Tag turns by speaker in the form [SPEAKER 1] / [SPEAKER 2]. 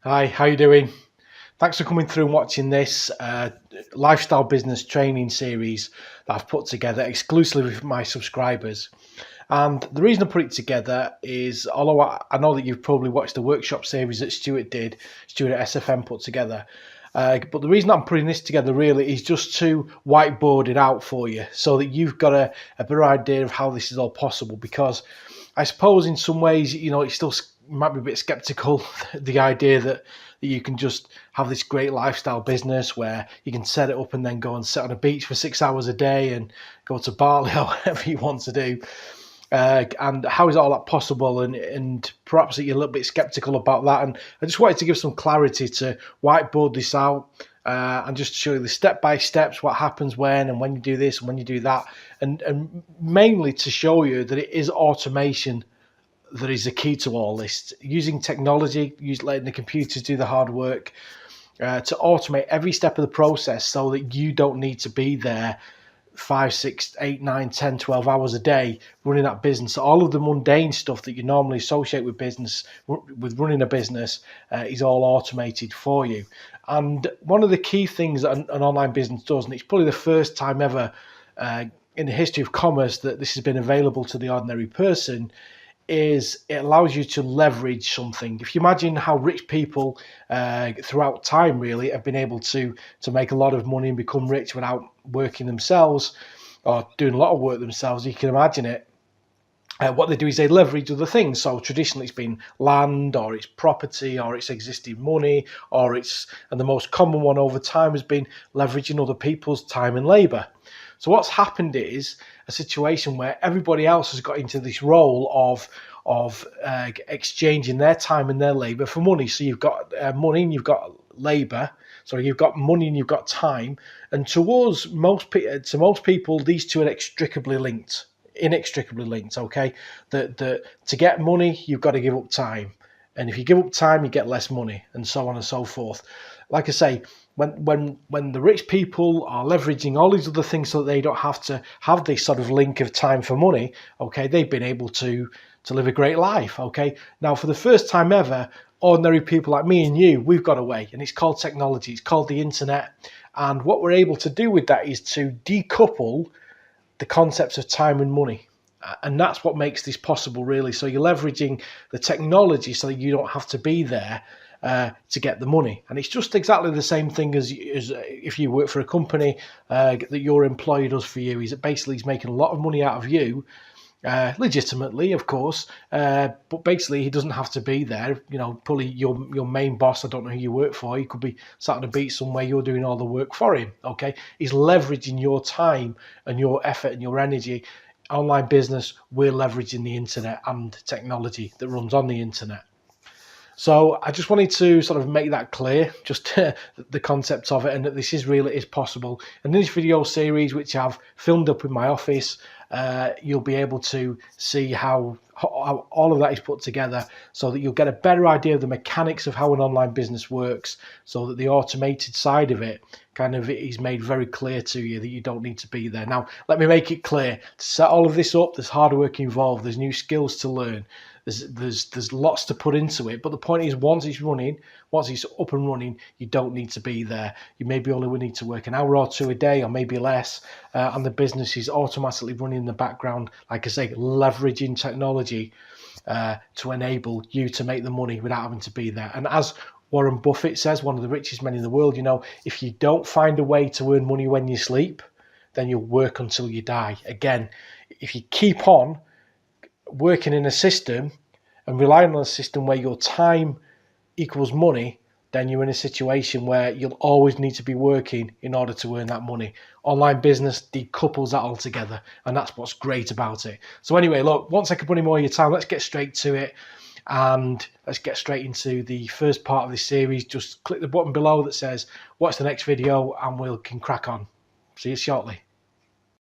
[SPEAKER 1] Hi, how you doing? Thanks for coming through and watching this lifestyle business training series that I've put together exclusively for my subscribers. And the reason I put it together is, although I know that you've probably watched the workshop series that Stuart at SFM put together. But the reason I'm putting this together really is just to whiteboard it out for you so that you've got a better idea of how this is all possible. Because I suppose in some ways, it's still might be a bit skeptical, the idea that you can just have this great lifestyle business where you can set it up and then go and sit on a beach for 6 hours a day and go to Bali or whatever you want to do. And how is all that possible? And perhaps that you're a little bit skeptical about that. And I just wanted to give some clarity to whiteboard this out and just show you the step-by steps, what happens when you do this and when you do that. And mainly to show you that it is automation that is the key to all this. Using technology, letting the computers do the hard work to automate every step of the process so that you don't need to be there 5, 6, 8, 9, 10, 12 hours a day running that business. All of the mundane stuff that you normally associate with running a business is all automated for you. And one of the key things that an online business does, and it's probably the first time ever in the history of commerce that this has been available to the ordinary person, is it allows you to leverage something. If you imagine how rich people throughout time really have been able to make a lot of money and become rich without working themselves or doing a lot of work themselves, you can imagine it. What they do is they leverage other things. So traditionally it's been land, or it's property, or it's existing money, and the most common one over time has been leveraging other people's time and labor. So what's happened is a situation where everybody else has got into this role of exchanging their time and their labor for money. So you've got money and you've got labor. So you've got money and you've got time. And to most people, these two are inextricably linked. Okay, that to get money you've got to give up time, and if you give up time you get less money, and so on and so forth. Like I say, when the rich people are leveraging all these other things so that they don't have to have this sort of link of time for money, okay, they've been able to live a great life. Okay, now for the first time ever, ordinary people like me and you, we've got a way, and it's called technology, it's called the internet. And what we're able to do with that is to decouple the concepts of time and money. And that's what makes this possible, really. So you're leveraging the technology so that you don't have to be there to get the money. And it's just exactly the same thing as if you work for a company that your employer does for you. He's making a lot of money out of you, legitimately, of course, but basically he doesn't have to be there. Probably your main boss, I don't know who you work for, he could be sat on a beach somewhere, you're doing all the work for him. Okay, he's leveraging your time and your effort and your energy. Online business, we're leveraging the internet and technology that runs on the internet. So I just wanted to sort of make that clear, just the concept of it, and that this is possible. And in this video series, which I've filmed up in my office, you'll be able to see how all of that is put together, so that you'll get a better idea of the mechanics of how an online business works, so that the automated side of it kind of is made very clear to you, that you don't need to be there. Now, let me make it clear, to set all of this up, there's hard work involved, there's new skills to learn, there's lots to put into it. But the point is, once it's up and running, you don't need to be there. You maybe only need to work an hour or two a day, or maybe less, and the business is automatically running in the background, like I say, leveraging technology to enable you to make the money without having to be there. And as Warren Buffett says, one of the richest men in the world, if you don't find a way to earn money when you sleep, then you'll work until you die. Again, if you keep on working in a system and relying on a system where your time equals money, then you're in a situation where you'll always need to be working in order to earn that money. Online business decouples that altogether, and that's what's great about it. So anyway, look, once I can put any more of your time, let's get straight to it, and let's get straight into the first part of this series. Just click the button below that says watch the next video, and we can crack on. See you shortly.